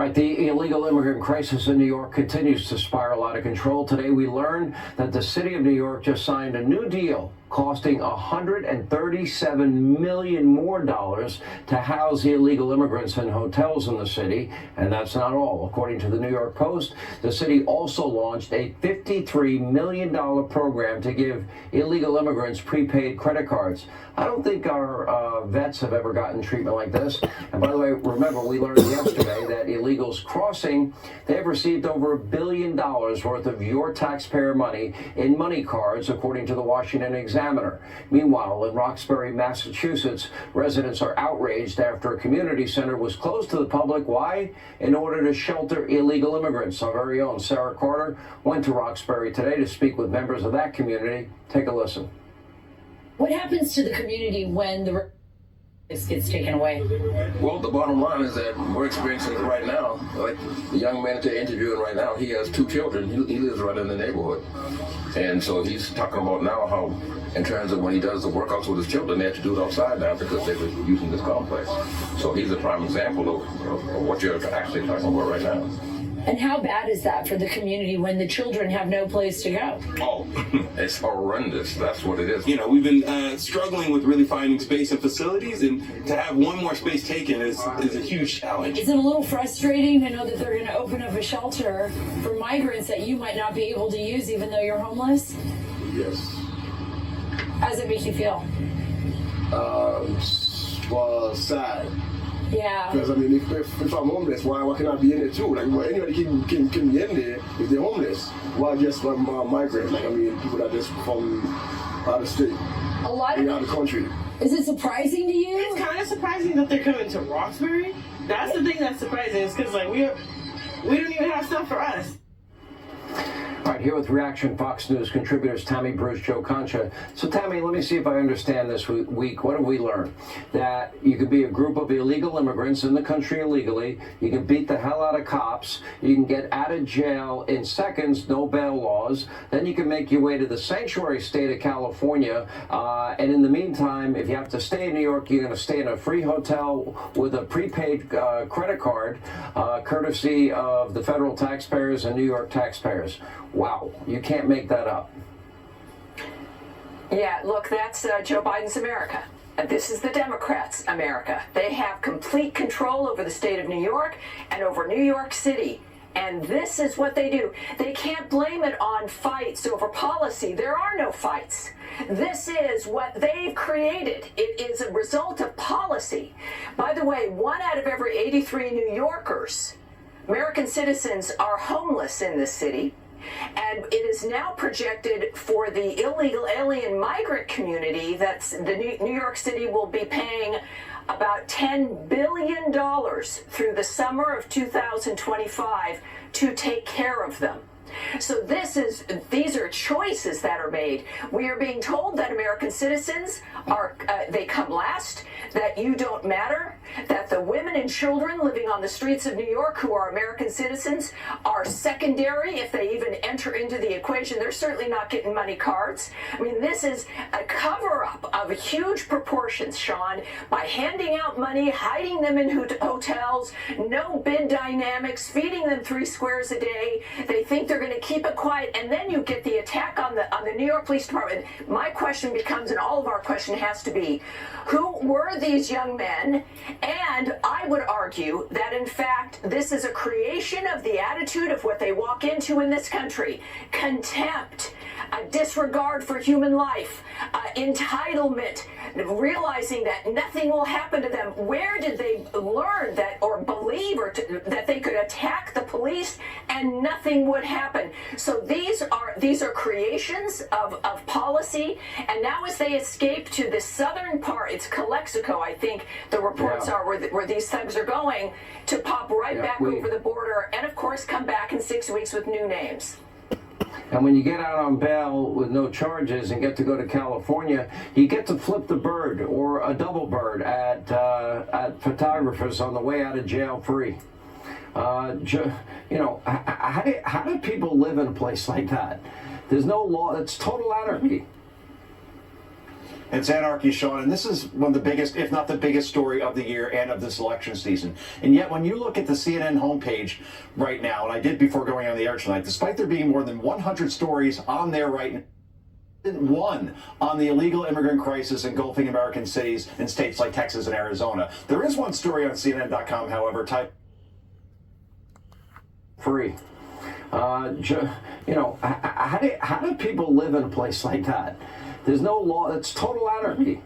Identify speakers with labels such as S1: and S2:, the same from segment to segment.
S1: Right, the illegal immigrant crisis in New York continues to spiral out of control. Today we learned that the city of New York just signed a new deal costing $137 million more to house the illegal immigrants in hotels in the city. And that's not all. According to the New York Post, the city also launched a $53 million program to give illegal immigrants prepaid credit cards. I don't think our vets have ever gotten treatment like this. And by the way, remember, we learned yesterday that illegals crossing, they've received over $1 billion worth of your taxpayer money in money cards, according to the Washington Examiner. Meanwhile, in Roxbury, Massachusetts, residents are outraged after a community center was closed to the public. Why? In order to shelter illegal immigrants. Our very own Sarah Carter went to Roxbury today to speak with members of that community. Take a listen.
S2: What happens to the community when this gets taken away?
S3: Well, the bottom line is that we're experiencing it right now. Like the young man that they're interviewing right now, he has 2 children. He lives right in the neighborhood. And so he's talking about now how, in terms of when he does the workouts with his children, they have to do it outside now because they were using this complex. So he's a prime example of what you're actually talking about right now.
S2: And how bad is that for the community when the children have no place to go?
S3: Oh, it's horrendous. That's what it is.
S4: You know, we've been struggling with really finding space and facilities, and to have one more space taken is a huge challenge.
S2: Is it a little frustrating to know that they're going to open up a shelter for migrants that you might not be able to use even though you're homeless?
S5: Yes.
S2: How does it make you feel?
S5: Well, sad.
S2: Yeah.
S5: Because I mean, if I'm homeless, why can I be in there too? Like, well, anybody can be in there if they're homeless. Why just migrant? Like, I mean, people that just from out of state,
S2: a lot of
S5: out of the country.
S2: Is it surprising to you?
S6: It's kind of surprising that they're coming to Roxbury. That's the thing that's surprising, is because like we don't even have stuff for us.
S1: All right, here with Reaction Fox News contributors Tammy Bruce, Joe Concha. So, Tammy, let me see if I understand this week. What have we learned? That you could be a group of illegal immigrants in the country illegally. You can beat the hell out of cops. You can get out of jail in seconds, no bail laws. Then you can make your way to the sanctuary state of California. And in the meantime, if you have to stay in New York, you're going to stay in a free hotel with a prepaid credit card, courtesy of the federal taxpayers and New York taxpayers. Wow, you can't make that up.
S7: Yeah, look, that's Joe Biden's America. This is the Democrats' America. They have complete control over the state of New York and over New York City. And this is what they do. They can't blame it on fights over policy. There are no fights. This is what they've created. It is a result of policy. By the way, 1 out of every 83 New Yorkers, American citizens, are homeless in this city. And it is now projected for the illegal alien migrant community that the New York City will be paying about $10 billion through the summer of 2025 to take care of them. So these are choices that are made. We are being told that American citizens they come last, that you don't matter, that the women and children living on the streets of New York who are American citizens are secondary if they even enter into the equation. They're certainly not getting money cards. I mean, this is a cover-up of huge proportions, Sean, by handing out money, hiding them in hotels, no bid dynamics, feeding them 3 squares a day. They think they're going to keep it quiet, and then you get the attack on the New York Police Department. My question becomes, and all of our question has to be, who were these young men? And I would argue that, in fact, this is a creation of the attitude of what they walk into in this country. Contempt, a disregard for human life, entitlement, realizing that nothing will happen to them. Where did they learn that or believe that they could attack the police and nothing would happen? So these are creations of policy, and now as they escape to the southern part, it's Calexico, I think the reports are where these thugs are going to pop right back over the border, and of course come back in 6 weeks with new names.
S1: And when you get out on bail with no charges and get to go to California, you get to flip the bird or a double bird at photographers on the way out of jail free. You know, how do people live in a place like that? There's no law. It's total anarchy.
S8: It's anarchy, Sean, and this is one of the biggest, if not the biggest story of the year and of this election season. And yet, when you look at the CNN homepage right now, and I did before going on the air tonight, despite there being more than 100 stories on there right now, one on the illegal immigrant crisis engulfing American cities in states like Texas and Arizona. There is one story on CNN.com, however, titled
S1: Free. How do people live in a place like that? There's no law. It's total anarchy.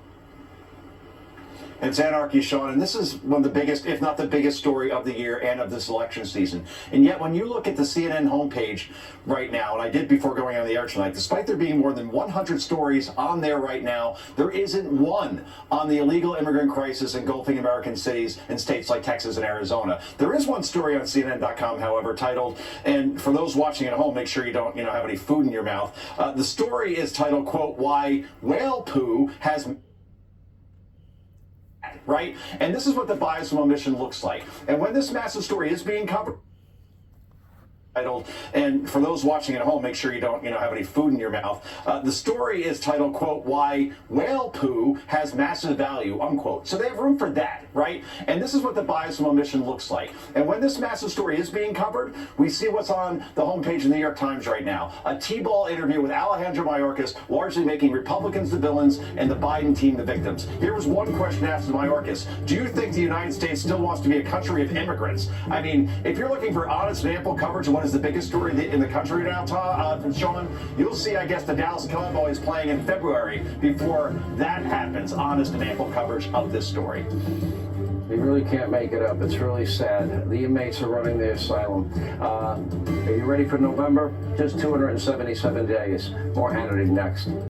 S8: It's anarchy, Sean, and this is one of the biggest, if not the biggest story of the year and of this election season. And yet, when you look at the CNN homepage right now, and I did before going on the air tonight, despite there being more than 100 stories on there right now, there isn't one on the illegal immigrant crisis engulfing American cities in states like Texas and Arizona. There is one story on CNN.com, however, titled, and for those watching at home, make sure you don't, have any food in your mouth. The story is titled, quote, "Why Whale Poo Has..." Right? And this is what the bias of omission looks like. And when this massive story is being covered, titled, and for those watching at home, make sure you don't, have any food in your mouth. The story is titled, quote, "Why Whale Poo Has Massive Value," unquote. So they have room for that, right? And this is what the bias of omission looks like. And when this massive story is being covered, we see what's on the homepage of the New York Times right now. A T-ball interview with Alejandro Mayorkas, largely making Republicans the villains and the Biden team the victims. Here was one question asked of Mayorkas. Do you think the United States still wants to be a country of immigrants? I mean, if you're looking for honest and ample coverage of what is the biggest story in the country now, Sean, you'll see, I guess, the Dallas Cowboys playing in February before that happens. Honest and ample coverage of this story.
S1: You really can't make it up. It's really sad. The inmates are running the asylum. Are you ready for November? Just 277 days. More Hannity next.